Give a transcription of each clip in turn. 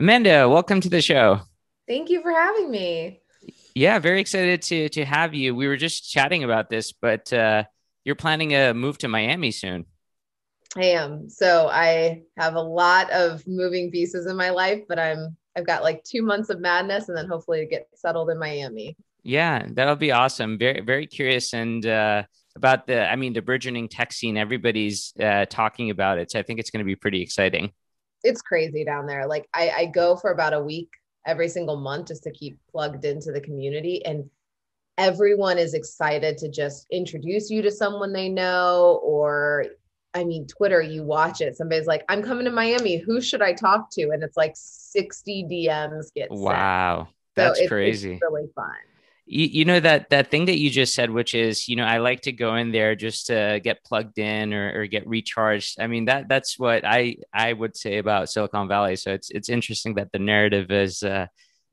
Amanda, welcome to the show. Thank you for having me. Yeah, very excited to have you. We were just chatting about this, but you're planning a move to Miami soon. I am. So I have a lot of moving pieces in my life, but I've got like 2 months of madness and then hopefully to get settled in Miami. Yeah, that'll be awesome. Very curious and about the burgeoning tech scene. Everybody's talking about it, so I think it's going to be pretty exciting. It's crazy down there. Like I go for about a week every single month just to keep plugged into the community. And everyone is excited to just introduce you to someone they know. Or I mean, Twitter, you watch it, somebody's like, I'm coming to Miami, who should I talk to? And it's like 60 DMs get sent. Wow, So that's it's crazy. really fun. You know that thing that you just said, which is, I like to go in there just to get plugged in or get recharged. I mean, that's what I would say about Silicon Valley. So it's interesting that the narrative is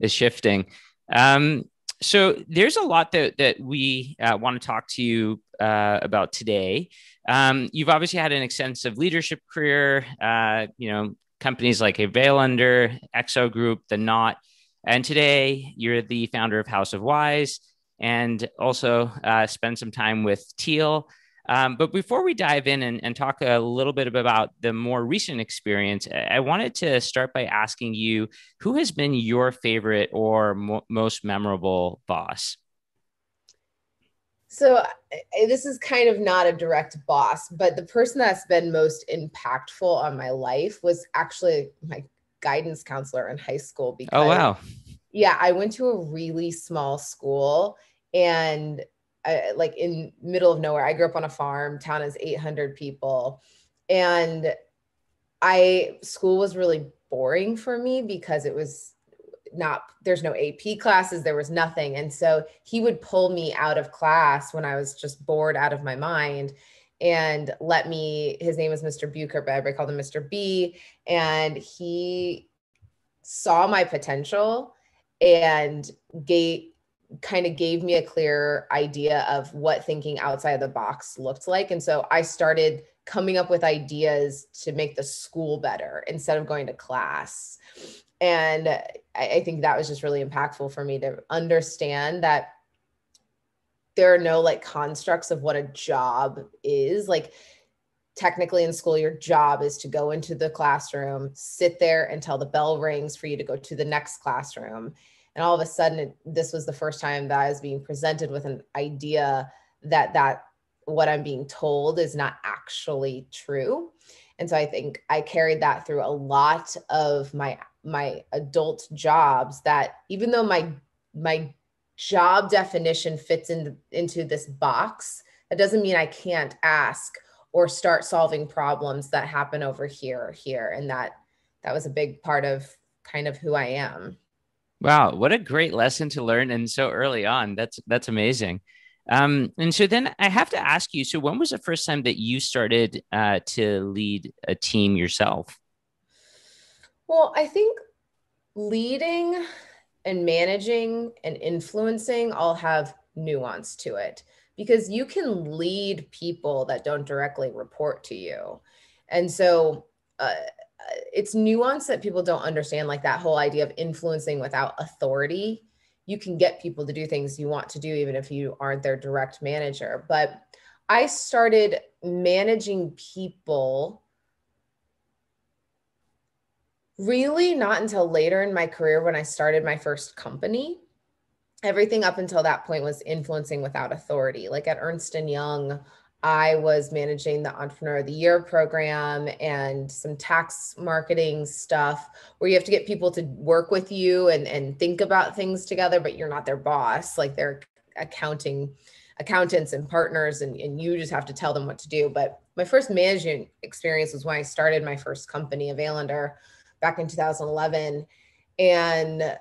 shifting. Um, so there's a lot that we want to talk to you about today. You've obviously had an extensive leadership career. Companies like Availander, Exo Group, The Knot. And today, you're the founder of House of Wise and also spend some time with Teal. But before we dive in and talk a little bit about the more recent experience, I wanted to start by asking you who has been your favorite or most memorable boss? So this is kind of not a direct boss, but the person that's been most impactful on my life was actually my guidance counselor in high school Oh, because wow. yeah, I went to a really small school and like in middle of nowhere. I grew up on a farm. Town is 800 people, and I school was really boring for me because it was not there's no AP classes, there was nothing. And so he would pull me out of class when I was just bored out of my mind and let me, his name is Mr. Bucher, but everybody called him Mr. B. And he saw my potential and gave me a clear idea of what thinking outside of the box looked like. And so I started coming up with ideas to make the school better instead of going to class. And I think that was just really impactful for me to understand that there are no like constructs of what a job is. Like technically in school, your job is to go into the classroom, sit there until the bell rings for you to go to the next classroom. And all of a sudden, this was the first time that I was being presented with an idea that what I'm being told is not actually true. And so I think I carried that through a lot of my adult jobs, that even though my job definition fits into this box, that doesn't mean I can't ask or start solving problems that happen over here or here. And that was a big part of kind of who I am. Wow, what a great lesson to learn and so early on. That's amazing. And so then I have to ask you, so when was the first time that you started to lead a team yourself? Well, I think leading and managing and influencing all have nuance to it, because you can lead people that don't directly report to you. And so it's nuance that people don't understand, like that whole idea of influencing without authority. You can get people to do things you want to do, even if you aren't their direct manager. But I started managing people really not until later in my career when I started my first company. Everything up until that point was influencing without authority. Like at Ernst and Young, I was managing the Entrepreneur of the Year program and some tax marketing stuff where you have to get people to work with you and think about things together, but you're not their boss. Like they're accountants and partners, and you just have to tell them what to do. But my first management experience was when I started my first company, Availander, back in 2011. And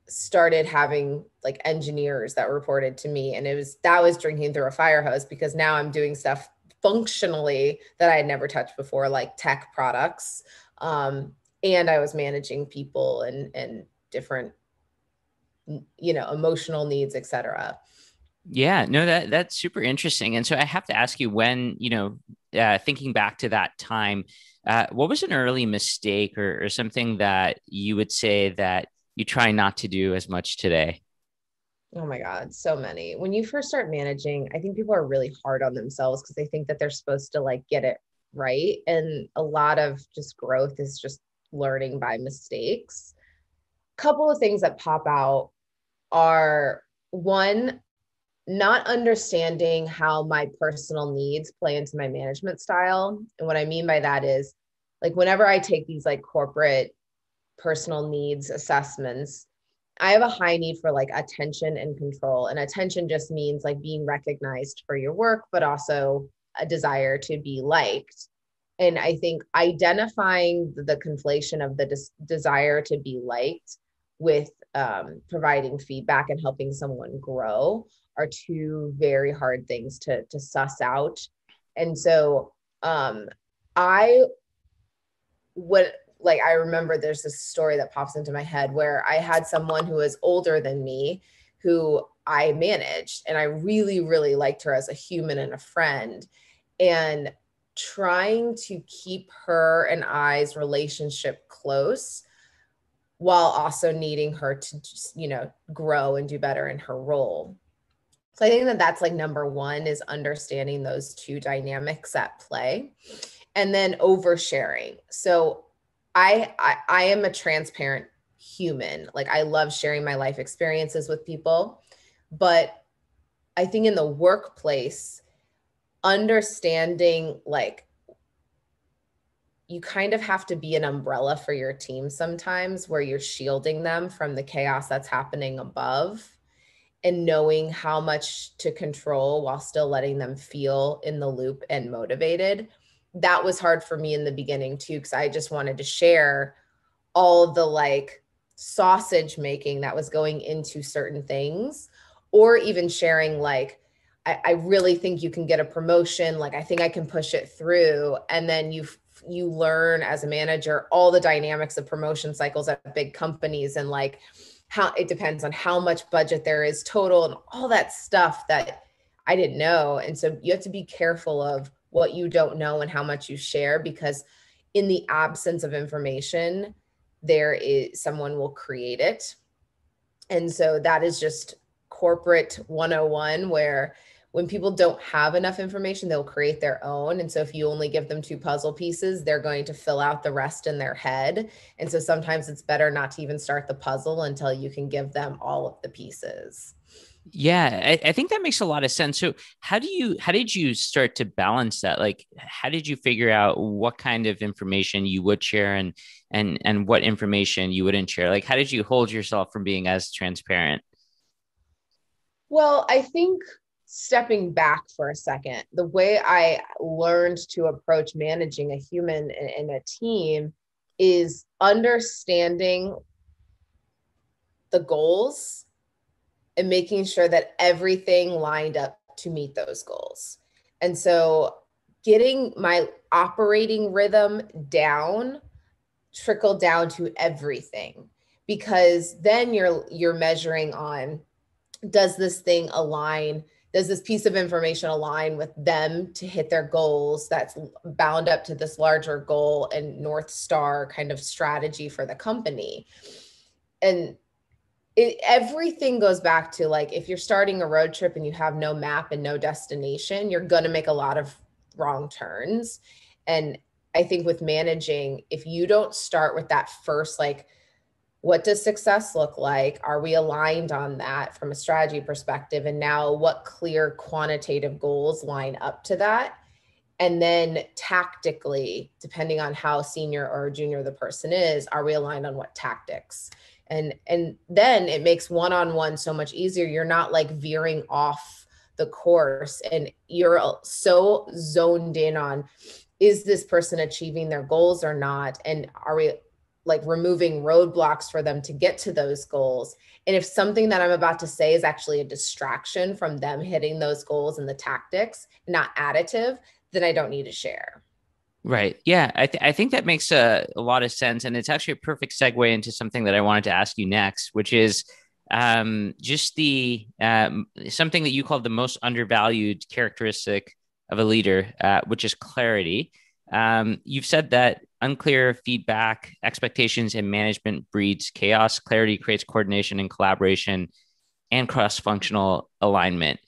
started having like engineers that reported to me, and that was drinking through a fire hose, because now I'm doing stuff functionally that I had never touched before, like tech products. And I was managing people and different emotional needs, etc. Yeah, no, that's super interesting. And so I have to ask you when, thinking back to that time, What was an early mistake or something that you would say that you try not to do as much today? Oh my God, so many. When you first start managing, I think people are really hard on themselves because they think that they're supposed to like get it right. And a lot of just growth is just learning by mistakes. Couple of things that pop out are one, not understanding how my personal needs play into my management style. And what I mean by that is like whenever I take these like corporate personal needs assessments, I have a high need for like attention and control. And attention just means like being recognized for your work, but also a desire to be liked. And I think identifying the conflation of the desire to be liked with providing feedback and helping someone grow are two very hard things to suss out. And so I would like, I remember there's this story that pops into my head where I had someone who was older than me who I managed, and I really, really liked her as a human and a friend. And trying to keep her and I's relationship close while also needing her to just, grow and do better in her role. So I think that that's like number one is understanding those two dynamics at play, and then oversharing. So I am a transparent human. Like I love sharing my life experiences with people, but I think in the workplace, understanding like you kind of have to be an umbrella for your team sometimes where you're shielding them from the chaos that's happening above and knowing how much to control while still letting them feel in the loop and motivated. That was hard for me in the beginning too, because I just wanted to share all the like sausage making that was going into certain things, or even sharing like, I really think you can get a promotion. Like, I think I can push it through. And then you learn as a manager all the dynamics of promotion cycles at big companies and like how it depends on how much budget there is total and all that stuff that I didn't know. And so you have to be careful of what you don't know and how much you share, because in the absence of information, there is someone will create it. And so that is just corporate 101, where when people don't have enough information, they'll create their own. And so if you only give them two puzzle pieces, they're going to fill out the rest in their head. And so sometimes it's better not to even start the puzzle until you can give them all of the pieces. Yeah, I think that makes a lot of sense. So how did you start to balance that? Like, how did you figure out what kind of information you would share and what information you wouldn't share? Like, how did you hold yourself from being as transparent? Well, I think stepping back for a second, the way I learned to approach managing a human in a team is understanding the goals and making sure that everything lined up to meet those goals. And so getting my operating rhythm down trickled down to everything, because then you're measuring on, does this thing align, does this piece of information align with them to hit their goals that's bound up to this larger goal and North Star kind of strategy for the company. And everything goes back to like, if you're starting a road trip and you have no map and no destination, you're going to make a lot of wrong turns. And I think with managing, if you don't start with that first, like, what does success look like? Are we aligned on that from a strategy perspective? And now what clear quantitative goals line up to that? And then tactically, depending on how senior or junior the person is, are we aligned on what tactics? And then it makes one-on-one so much easier. You're not like veering off the course, and you're so zoned in on, is this person achieving their goals or not? And are we like removing roadblocks for them to get to those goals? And if something that I'm about to say is actually a distraction from them hitting those goals and the tactics, not additive, then I don't need to share. Right. Yeah, I think that makes a lot of sense, and it's actually a perfect segue into something that I wanted to ask you next, which is just the something that you called the most undervalued characteristic of a leader, which is clarity. You've said that unclear feedback, expectations, and management breeds chaos. Clarity creates coordination and collaboration and cross-functional alignment.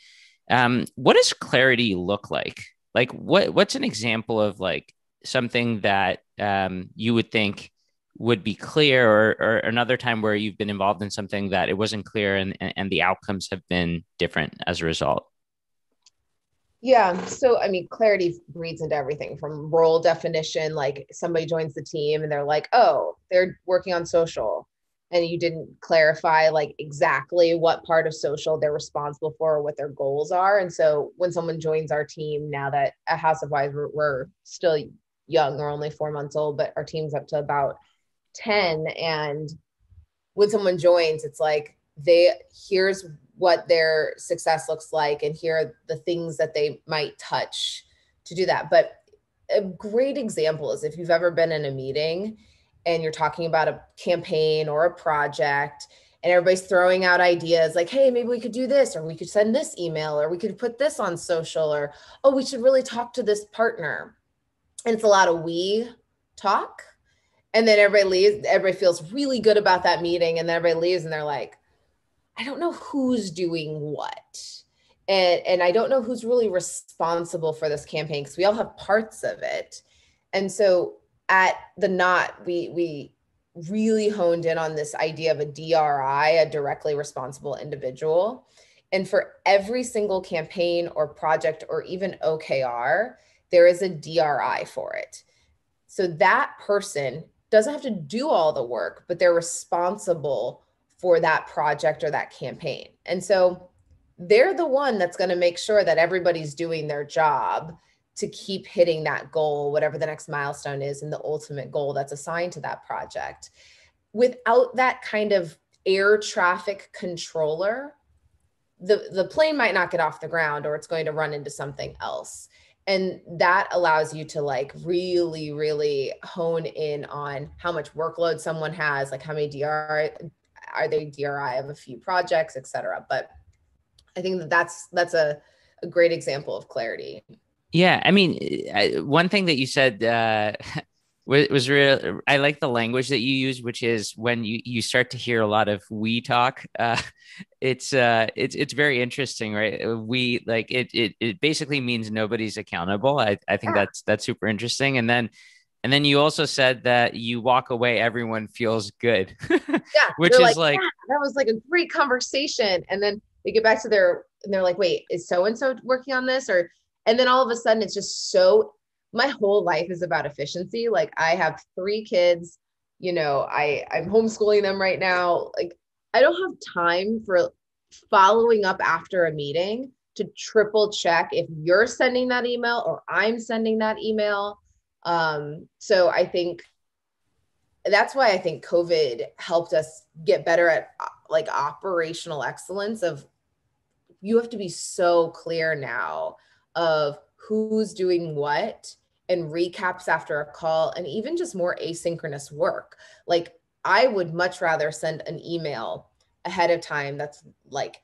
What does clarity look like? Like what's an example of like something that you would think would be clear, or another time where you've been involved in something that it wasn't clear and the outcomes have been different as a result? Yeah. So, I mean, clarity breeds into everything from role definition. Like somebody joins the team and they're like, oh, they're working on social. And you didn't clarify like exactly what part of social they're responsible for or what their goals are. And so when someone joins our team, now that at House of Wise, we're still young, we're only 4 months old, but our team's up to about 10. And when someone joins, it's like here's what their success looks like, and here are the things that they might touch to do that. But a great example is if you've ever been in a meeting and you're talking about a campaign or a project and everybody's throwing out ideas like, hey, maybe we could do this, or we could send this email, or we could put this on social, or, oh, we should really talk to this partner. And it's a lot of we talk. And then everybody leaves, everybody feels really good about that meeting. And then everybody leaves and they're like, I don't know who's doing what. And I don't know who's really responsible for this campaign because we all have parts of it. And so at the Knot, we really honed in on this idea of a DRI, a directly responsible individual. And for every single campaign or project or even OKR, there is a DRI for it. So that person doesn't have to do all the work, but they're responsible for that project or that campaign. And so they're the one that's going to make sure that everybody's doing their job to keep hitting that goal, whatever the next milestone is and the ultimate goal that's assigned to that project. Without that kind of air traffic controller, the plane might not get off the ground, or it's going to run into something else. And that allows you to like really, really hone in on how much workload someone has, like how many DRI are they DRI of a few projects, et cetera. But I think that's a great example of clarity. Yeah, I mean, one thing that you said was real. I like the language that you use, which is when you start to hear a lot of we talk. It's very interesting, right? We like it basically means nobody's accountable. I think Yeah. that's super interesting. And then you also said that you walk away, everyone feels good, Yeah. which They're is like, like, yeah, that was like a great conversation. And then they get back to and they're like, wait, is so-and-so working on this? And then all of a sudden it's just my whole life is about efficiency. Like I have 3 kids, I'm homeschooling them right now. Like I don't have time for following up after a meeting to triple check if you're sending that email or I'm sending that email. So I think that's why I think COVID helped us get better at like operational excellence of you have to be so clear now of who's doing what and recaps after a call and even just more asynchronous work. Like I would much rather send an email ahead of time that's like,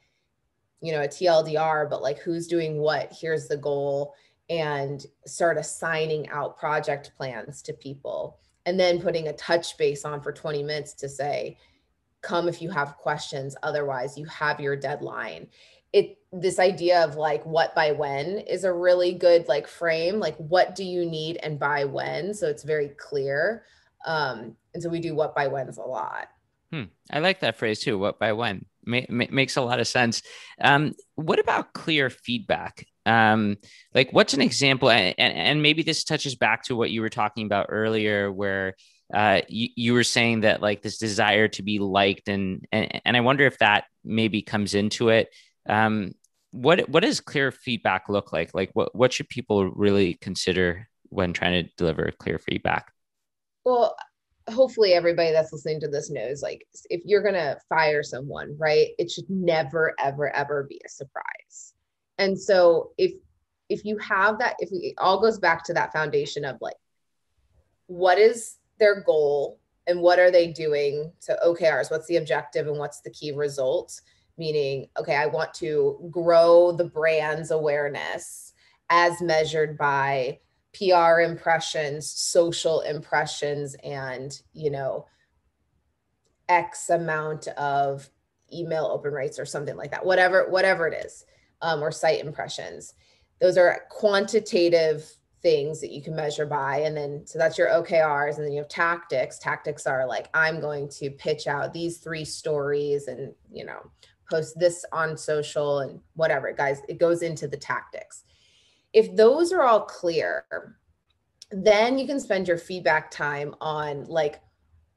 a TLDR, but like who's doing what, here's the goal, and start assigning out project plans to people and then putting a touch base on for 20 minutes to say, come if you have questions, otherwise you have your deadline. This idea of like what by when is a really good like frame, like what do you need and by when, so it's very clear. And so we do what by when's a lot. I like that phrase too. What by when makes a lot of sense. What about clear feedback? Like, what's an example? And maybe this touches back to what you were talking about earlier, where you were saying that like this desire to be liked, and I wonder if that maybe comes into it. What does clear feedback look like? Like, what should people really consider when trying to deliver clear feedback? Well, hopefully everybody that's listening to this knows, like, if you're going to fire someone, right, it should never, ever, ever be a surprise. And so if you have that, if it all goes back to that foundation of like, what is their goal and what are they doing? So OKRs, what's the objective and what's the key result? Meaning, okay, I want to grow the brand's awareness as measured by PR impressions, social impressions, and, X amount of email open rates or something like that, whatever it is, or site impressions. Those are quantitative things that you can measure by. And then, so that's your OKRs. And then you have tactics. Tactics are like, I'm going to pitch out these 3 stories and, post this on social and whatever, guys, it goes into the tactics. If those are all clear, then you can spend your feedback time on like,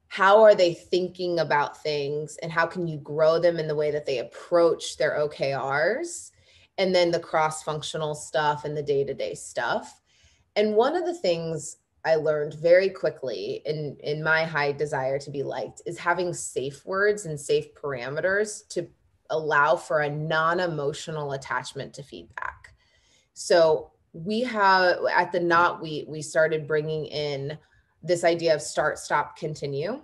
how are they thinking about things and how can you grow them in the way that they approach their OKRs, and then the cross-functional stuff and the day-to-day stuff. And one of the things I learned very quickly in my high desire to be liked is having safe words and safe parameters to allow for a non-emotional attachment to feedback. So we have at the Knot, we started bringing in this idea of start, stop, continue.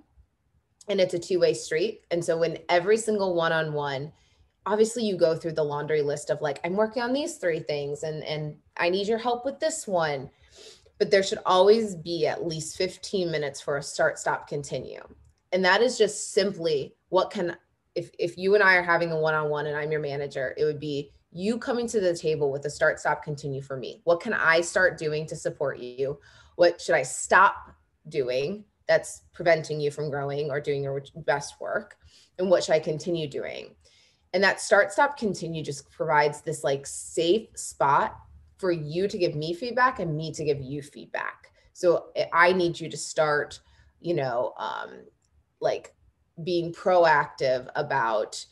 And it's a 2-way street. And so when every single one-on-one, obviously you go through the laundry list of like, I'm working on these 3 things and I need your help with this one. But there should always be at least 15 minutes for a start, stop, continue. And that is just simply if you and I are having a one-on-one and I'm your manager, it would be you coming to the table with a start, stop, continue for me. What can I start doing to support you? What should I stop doing that's preventing you from growing or doing your best work? And what should I continue doing? And that start, stop, continue just provides this like safe spot for you to give me feedback and me to give you feedback. So I need you to start, like being proactive about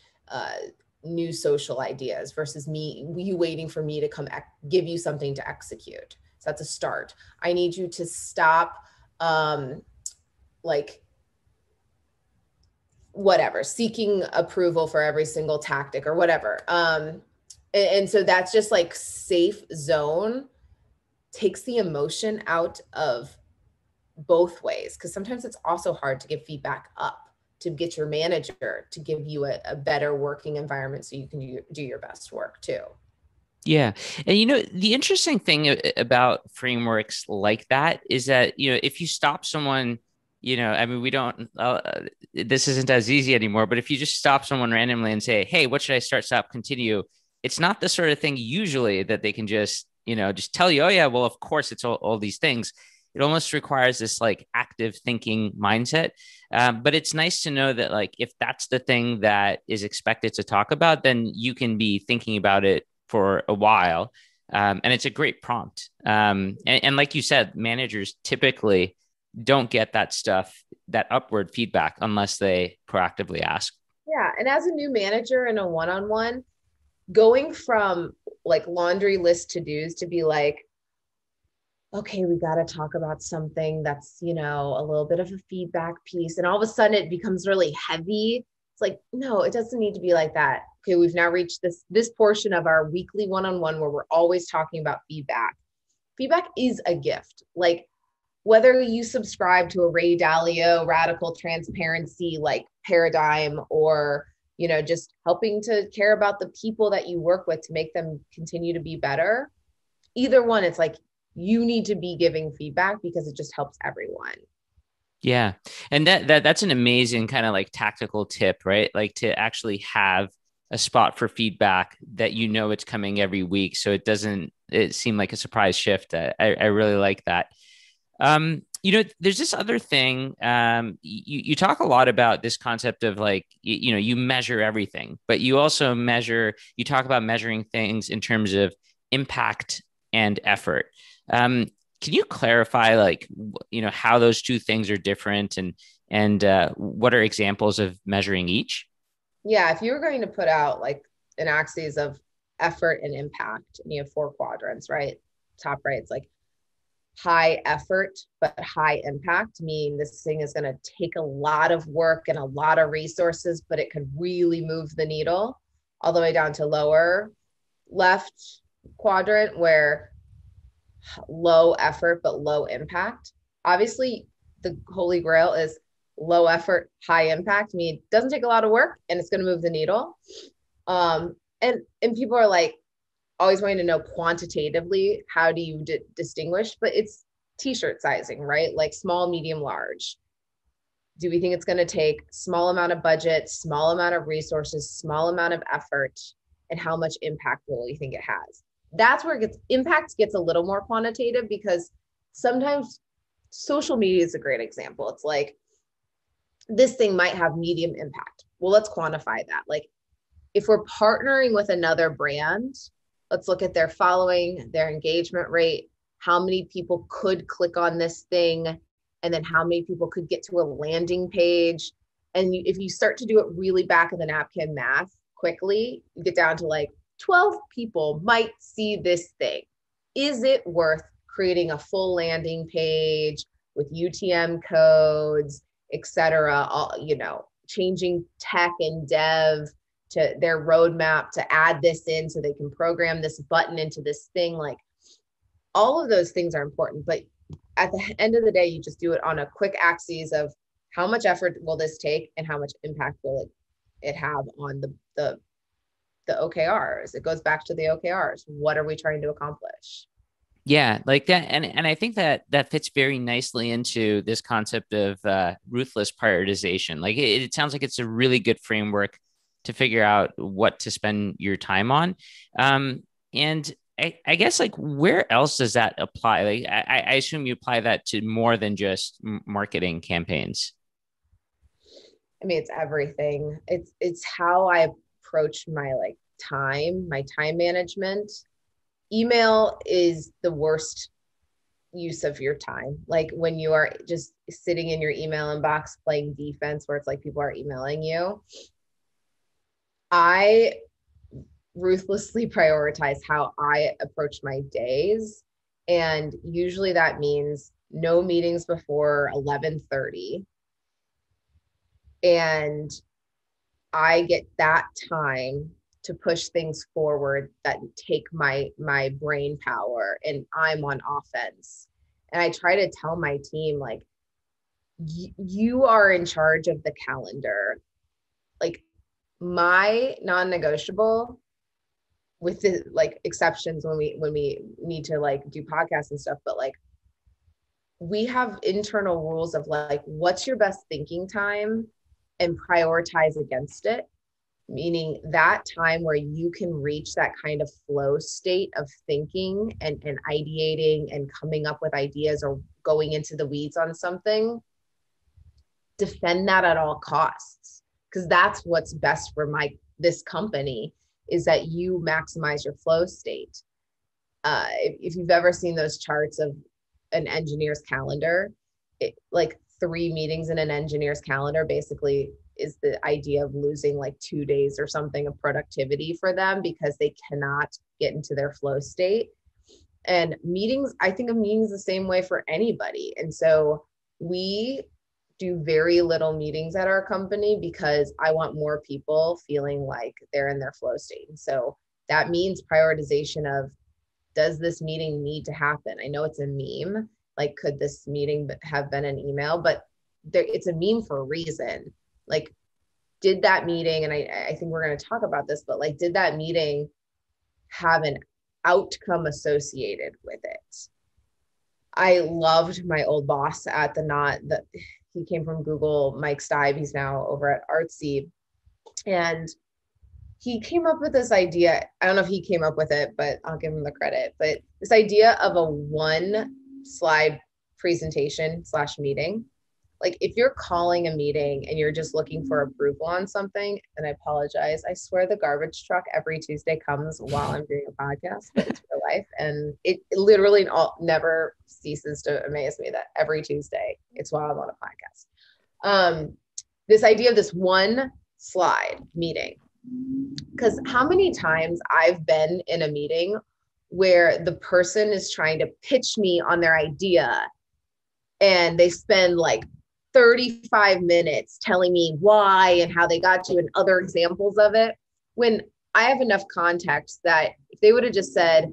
new social ideas versus you waiting for me to come give you something to execute. So that's a start. I need you to stop like whatever, seeking approval for every single tactic or whatever. And so that's just like safe zone takes the emotion out of both ways. Cause sometimes it's also hard to give feedback up, to get your manager to give you a better working environment so you can do your best work too. Yeah. And the interesting thing about frameworks like that is that, if you stop someone, I mean, we don't, this isn't as easy anymore, but if you just stop someone randomly and say, hey, what should I start, stop, continue? It's not the sort of thing usually that they can just tell you, oh yeah, well, of course it's all these things. It almost requires this like active thinking mindset. But it's nice to know that like, if that's the thing that is expected to talk about, then you can be thinking about it for a while. And it's a great prompt. And like you said, managers typically don't get that stuff, that upward feedback, unless they proactively ask. Yeah. And as a new manager in a one-on-one, going from like laundry list to-dos to be like, okay, we got to talk about something that's, a little bit of a feedback piece. And all of a sudden it becomes really heavy. It's like, no, it doesn't need to be like that. Okay, we've now reached this portion of our weekly one-on-one where we're always talking about feedback. Feedback is a gift. Like whether you subscribe to a Ray Dalio radical transparency like paradigm or, just helping to care about the people that you work with to make them continue to be better. Either one, it's like you need to be giving feedback because it just helps everyone. Yeah. And that's an amazing kind of like tactical tip, right? Like to actually have a spot for feedback that it's coming every week. So it seem like a surprise shift. I really like that. There's this other thing. You talk a lot about this concept of like, you measure everything, but you also you talk about measuring things in terms of impact and effort. Can you clarify like, how those two things are different and what are examples of measuring each? Yeah. If you were going to put out like an axis of effort and impact and you have 4 quadrants, right? Top right, it's like high effort, but high impact, meaning this thing is going to take a lot of work and a lot of resources, but it could really move the needle, all the way down to lower left quadrant where low effort, but low impact. Obviously, the holy grail is low effort, high impact. I mean, it doesn't take a lot of work and it's going to move the needle. And people are like, always wanting to know quantitatively, how do you distinguish? But it's t-shirt sizing, right? Like small, medium, large. Do we think it's going to take small amount of budget, small amount of resources, small amount of effort, and how much impact will you think it has? That's where impact gets a little more quantitative, because sometimes social media is a great example. It's like, this thing might have medium impact. Well, let's quantify that. Like, if we're partnering with another brand, let's look at their following, their engagement rate, how many people could click on this thing, and then how many people could get to a landing page. And if you start to do it really back of the napkin math quickly, you get down to like 12 people might see this thing. Is it worth creating a full landing page with UTM codes, et cetera, changing tech and dev to their roadmap to add this in so they can program this button into this thing? Like, all of those things are important, but at the end of the day, you just do it on a quick axis of how much effort will this take and how much impact will it have on the OKRs. It goes back to the OKRs. What are we trying to accomplish? Yeah, like that. And I think that fits very nicely into this concept of ruthless prioritization. Like it sounds like it's a really good framework to figure out what to spend your time on. And I guess, like, where else does that apply? Like, I assume you apply that to more than just marketing campaigns. I mean, it's everything. It's how I approach my my time management. Email is the worst use of your time. Like, when you are just sitting in your email inbox playing defense, where it's like people are emailing you. I ruthlessly prioritize how I approach my days. And usually that means no meetings before 11:30. And I get that time to push things forward that take my brain power, and I'm on offense. And I try to tell my team, like, you are in charge of the calendar. Like, my non-negotiable, with the exceptions when we need to do podcasts and stuff, but we have internal rules of what's your best thinking time, and prioritize against it. Meaning that time where you can reach that kind of flow state of thinking and ideating and coming up with ideas or going into the weeds on something, defend that at all costs, because that's what's best for this company, is that you maximize your flow state. If you've ever seen those charts of an engineer's calendar, 3 meetings in an engineer's calendar basically is the idea of losing 2 days or something of productivity for them, because they cannot get into their flow state. And meetings, I think of meetings the same way for anybody. And so we do very little meetings at our company, because I want more people feeling like they're in their flow state. And so that means prioritization of, does this meeting need to happen? I know it's a meme. Could this meeting have been an email? But it's a meme for a reason. Did that meeting, and I think we're going to talk about this, but did that meeting have an outcome associated with it? I loved my old boss at the Knot. He came from Google, Mike Stibe. He's now over at Artsy. And he came up with this idea. I don't know if he came up with it, but I'll give him the credit. But this idea of a 1-slide presentation / meeting. If you're calling a meeting and you're just looking for approval on something, and I apologize, I swear the garbage truck every Tuesday comes while I'm doing a podcast, but it's real life. And it literally never ceases to amaze me that every Tuesday it's while I'm on a podcast. This idea of this 1-slide meeting, because how many times I've been in a meeting where the person is trying to pitch me on their idea, and they spend 35 minutes telling me why and how they got to, and other examples of it, when I have enough context that if they would have just said,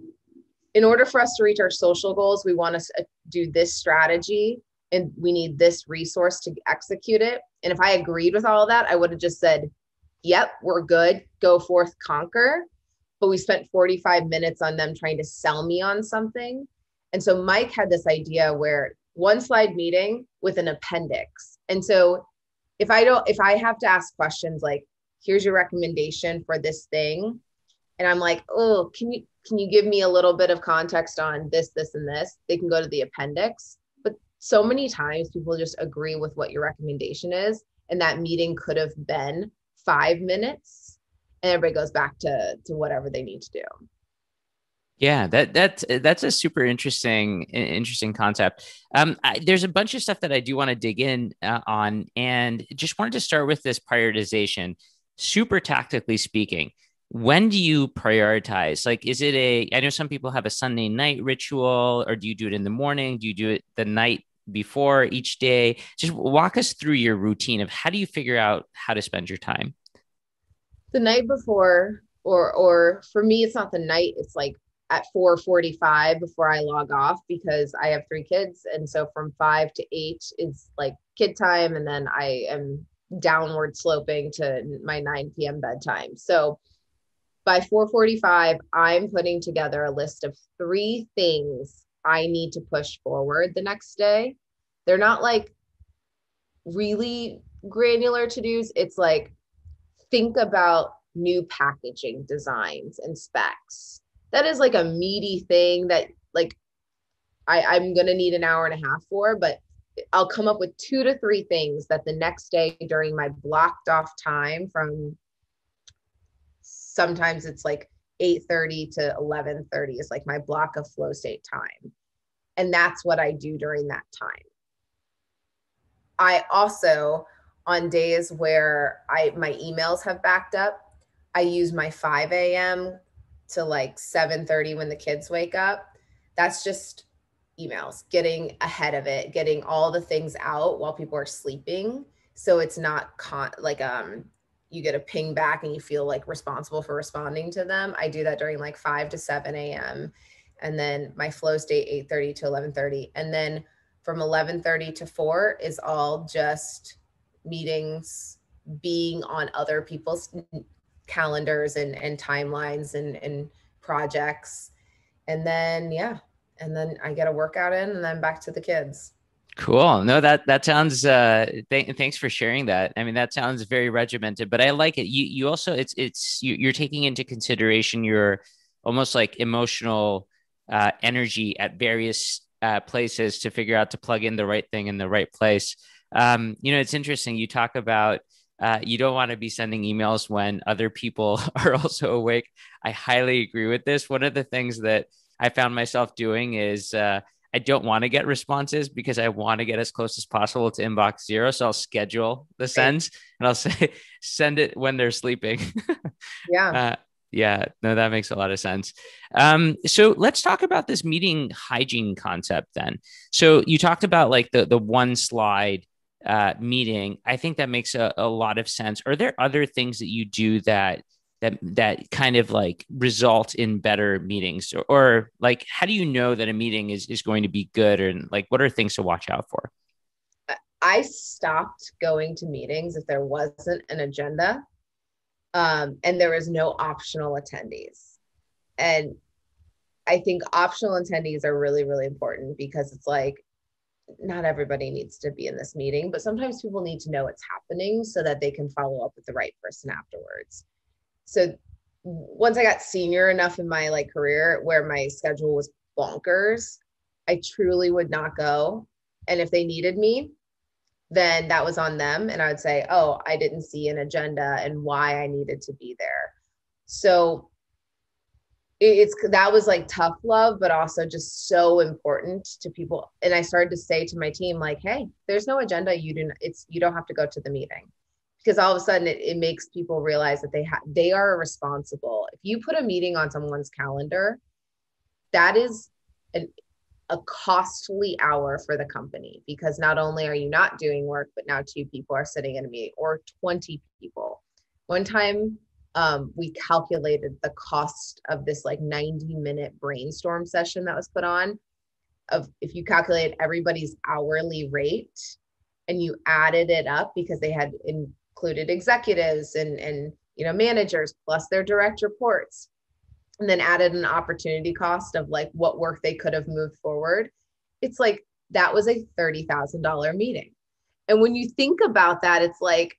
in order for us to reach our social goals, we want to do this strategy and we need this resource to execute it. And if I agreed with all of that, I would have just said, yep, we're good, go forth, conquer. but we spent 45 minutes on them trying to sell me on something. And so Mike had this idea where one slide meeting with an appendix. And so if I have to ask questions like, here's your recommendation for this thing, and I'm like, oh, can you give me a little bit of context on this, and this? They can go to the appendix. But so many times people just agree with what your recommendation is. And that meeting could have been 5 minutes and everybody goes back to whatever they need to do. Yeah, that's a super interesting concept. There's a bunch of stuff that I do want to dig in on, and just wanted to start with this prioritization. Super tactically speaking, when do you prioritize? Like, is it I know some people have a Sunday night ritual, or do you do it in the morning? Do you do it the night before each day? Just walk us through your routine of how do you figure out how to spend your time? The night before, or for me, it's not the night, it's like at 4:45 before I log off, because I have 3 kids. And so from 5 to 8 is like kid time. And then I am downward sloping to my 9 p.m. bedtime. So by 4:45, I'm putting together a list of 3 things I need to push forward the next day. They're not like really granular to-dos. It's like, think about new packaging designs and specs. That is like a meaty thing that like I'm going to need an hour and a half for, but I'll come up with 2 to 3 things that the next day during my blocked off time, from sometimes it's like 8:30 to 11:30 is like my block of flow state time. And that's what I do during that time. I also, on days where my emails have backed up, I use my 5 a.m. to like 7:30 when the kids wake up. That's just emails, getting ahead of it, getting all the things out while people are sleeping. So it's not you get a ping back and you feel like responsible for responding to them. I do that during like 5 to 7 a.m. And then my flow state 8:30 to 11:30. And then from 11:30 to 4 is all just meetings, being on other people's calendars and timelines and projects. And then, yeah. And then I get a workout in and then back to the kids. Cool. No, that sounds thanks for sharing that. I mean, that sounds very regimented, but I like it. You also you're taking into consideration your almost like emotional energy at various places to figure out to plug in the right thing in the right place. It's interesting. You talk about you don't want to be sending emails when other people are also awake. I highly agree with this. One of the things that I found myself doing is I don't want to get responses because I want to get as close as possible to inbox zero. So I'll schedule the sends and I'll say send it when they're sleeping. Yeah. Yeah, no, that makes a lot of sense. So let's talk about this meeting hygiene concept then. So you talked about like the one slide meeting. I think that makes a lot of sense. Are there other things that you do that kind of like result in better meetings, or like how do you know that a meeting is going to be good, and like what are things to watch out for? I stopped going to meetings if there wasn't an agenda and there was no optional attendees. And I think optional attendees are really, really important, because it's like, not everybody needs to be in this meeting, but sometimes people need to know it's happening so that they can follow up with the right person afterwards. So once I got senior enough in my like career where my schedule was bonkers, I truly would not go. And if they needed me, then that was on them. And I would say, oh, I didn't see an agenda and why I needed to be there. So that was like tough love, but also just so important to people. And I started to say to my team, like, hey, there's no agenda. You don't have to go to the meeting, because all of a sudden it makes people realize that they are responsible. If you put a meeting on someone's calendar, that is a costly hour for the company, because not only are you not doing work, but now 2 people are sitting in a meeting, or 20 people. One time, we calculated the cost of this like 90-minute brainstorm session that was put on. Of if you calculate everybody's hourly rate and you added it up, because they had included executives and managers plus their direct reports, and then added an opportunity cost of like what work they could have moved forward, it's like that was a $30,000 meeting. And when you think about that, it's like,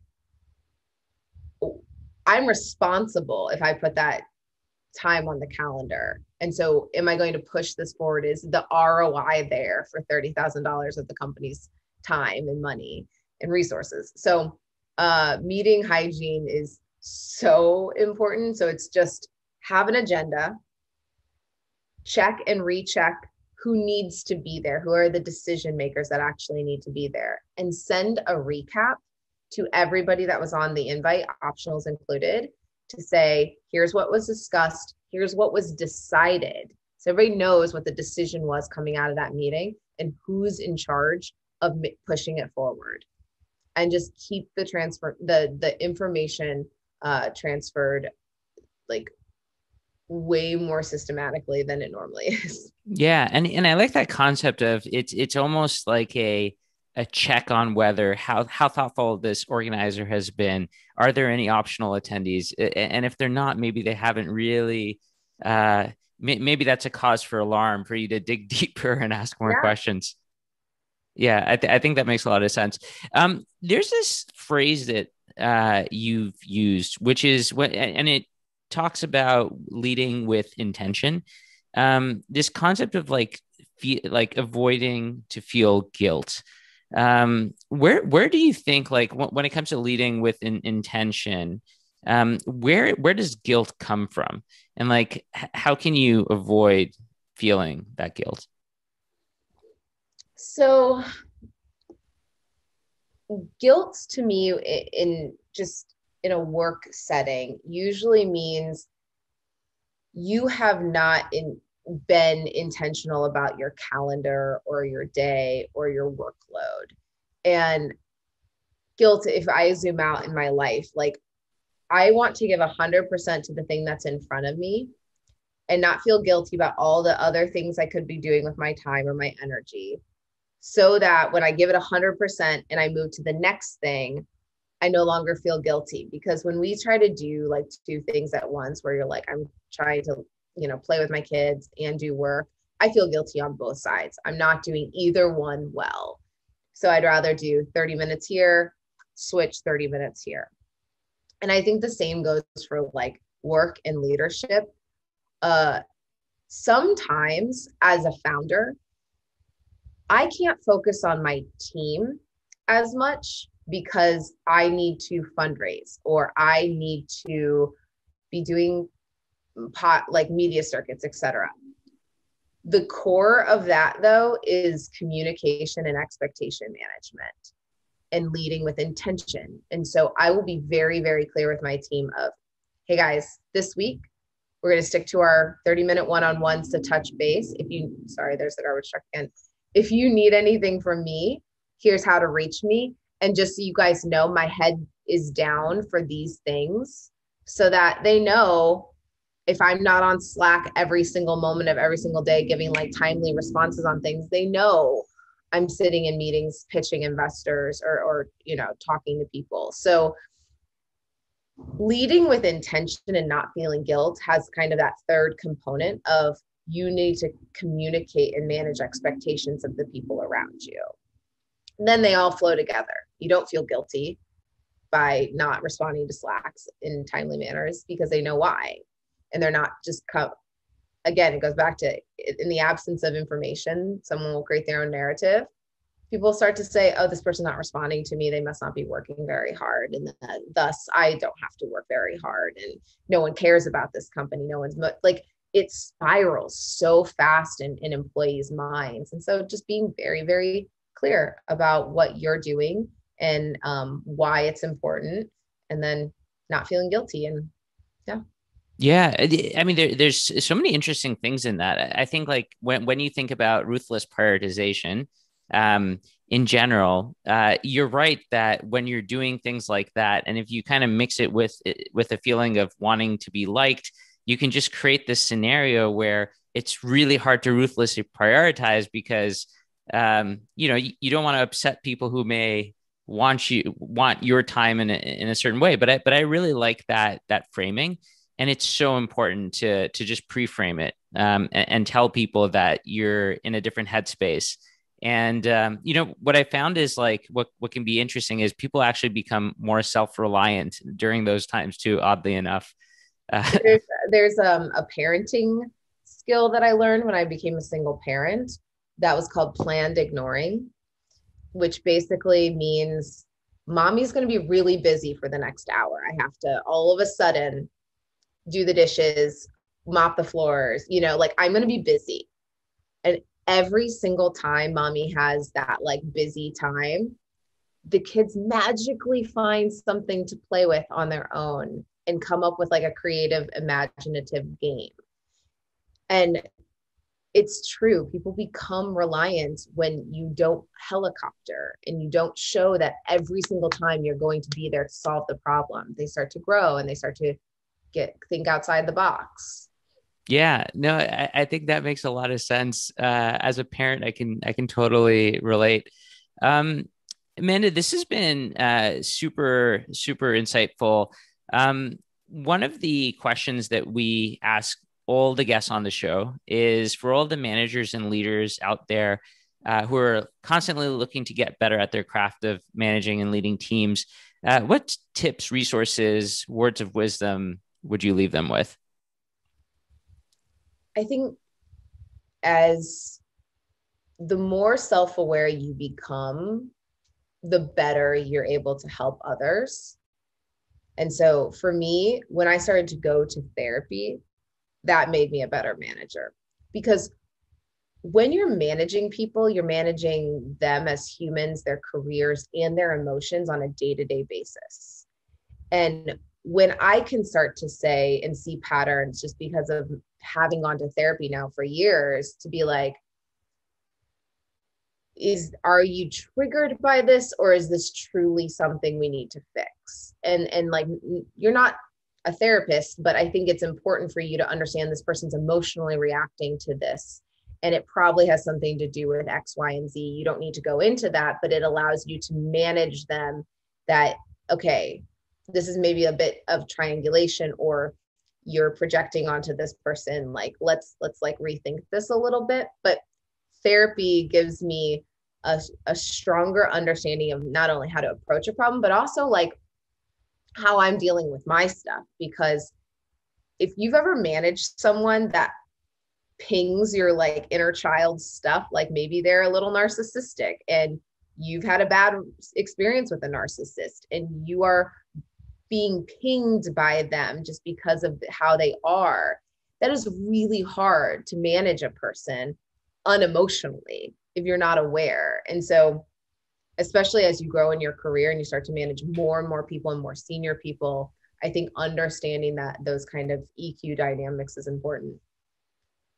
I'm responsible if I put that time on the calendar. And so am I going to push this forward? Is the ROI there for $30,000 of the company's time and money and resources? So meeting hygiene is so important. So it's just have an agenda, check and recheck who needs to be there, who are the decision makers that actually need to be there, and send a recap to everybody that was on the invite, optionals included, to say, here's what was discussed, here's what was decided. So everybody knows what the decision was coming out of that meeting and who's in charge of pushing it forward. And just keep the information transferred like way more systematically than it normally is. Yeah, and I like that concept of it's almost like a check on whether how thoughtful this organizer has been. Are there any optional attendees? And if they're not, maybe they haven't really. Maybe that's a cause for alarm for you to dig deeper and ask more Yeah. questions. Yeah, I think that makes a lot of sense. There's this phrase that you've used, which is what, and it talks about leading with intention. This concept of like avoiding to feel guilt. Where do you think, like when it comes to leading with intention, where does guilt come from, and like how can you avoid feeling that guilt? So guilt to me in just in a work setting usually means you have not been intentional about your calendar or your day or your workload. And guilt, if I zoom out in my life, like I want to give 100% to the thing that's in front of me and not feel guilty about all the other things I could be doing with my time or my energy, so that when I give it 100% and I move to the next thing, I no longer feel guilty. Because when we try to do like two things at once, where you're like, I'm trying to, play with my kids and do work, I feel guilty on both sides. I'm not doing either one well. So I'd rather do 30 minutes here, switch 30 minutes here. And I think the same goes for like work and leadership. Sometimes as a founder, I can't focus on my team as much because I need to fundraise or I need to be doing like media circuits, etc. The core of that though is communication and expectation management and leading with intention. And so I will be very, very clear with my team of, hey guys, this week we're going to stick to our 30-minute one-on-ones to touch base. Sorry, there's the garbage truck again. If you need anything from me, here's how to reach me. And just so you guys know, my head is down for these things so that they know if I'm not on Slack every single moment of every single day, giving like timely responses on things, they know I'm sitting in meetings, pitching investors or talking to people. So leading with intention and not feeling guilt has kind of that third component of you need to communicate and manage expectations of the people around you. And then they all flow together. You don't feel guilty by not responding to Slacks in timely manners because they know why. And they're not just again, it goes back to in the absence of information, someone will create their own narrative. People start to say, oh, this person's not responding to me. They must not be working very hard. And thus I don't have to work very hard. And no one cares about this company. No one's like, it spirals so fast in employees' minds. And so just being very, very clear about what you're doing and why it's important, and then not feeling guilty. And yeah. Yeah, I mean, there's so many interesting things in that. I think like when you think about ruthless prioritization, in general, you're right that when you're doing things like that, and if you kind of mix it with a feeling of wanting to be liked, you can just create this scenario where it's really hard to ruthlessly prioritize because you don't want to upset people who may want your time in a certain way. But I really like that framing. And it's so important to just pre-frame it, and tell people that you're in a different headspace. And what I found is like what can be interesting is people actually become more self-reliant during those times too, oddly enough. Uh, There's a parenting skill that I learned when I became a single parent that was called planned ignoring, which basically means mommy's going to be really busy for the next hour. I have to all of a sudden do the dishes, mop the floors, like I'm going to be busy. And every single time mommy has that like busy time, the kids magically find something to play with on their own and come up with like a creative, imaginative game. And it's true. People become reliant when you don't helicopter and you don't show that every single time you're going to be there to solve the problem. They start to grow and they start to think outside the box. yeah, no, I think that makes a lot of sense. As a parent, I can totally relate. Um, Amanda, this has been super, super insightful. One of the questions that we ask all the guests on the show is for all the managers and leaders out there who are constantly looking to get better at their craft of managing and leading teams, what tips, resources, words of wisdom would you leave them with? I think as the more self-aware you become, the better you're able to help others. And so for me, when I started to go to therapy, that made me a better manager because when you're managing people, you're managing them as humans, their careers, and their emotions on a day-to-day basis. And when I can start to say and see patterns just because of having gone to therapy now for years, to be like, are you triggered by this, or is this truly something we need to fix? And like, you're not a therapist, but I think it's important for you to understand this person's emotionally reacting to this, and it probably has something to do with X, Y, and Z. You don't need to go into that, but it allows you to manage them. That, okay, this is maybe a bit of triangulation, or you're projecting onto this person, like let's like rethink this a little bit. But therapy gives me a stronger understanding of not only how to approach a problem, but also like how I'm dealing with my stuff. Because if you've ever managed someone that pings your like inner child stuff, like maybe they're a little narcissistic and you've had a bad experience with a narcissist and you are being pinged by them just because of how they are, that is really hard to manage a person unemotionally if you're not aware. And so, especially as you grow in your career and you start to manage more and more people and more senior people, I think understanding that those kind of EQ dynamics is important.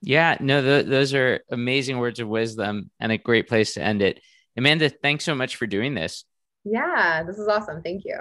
Yeah, no, those are amazing words of wisdom and a great place to end it. Amanda, thanks so much for doing this. Yeah, this is awesome. Thank you.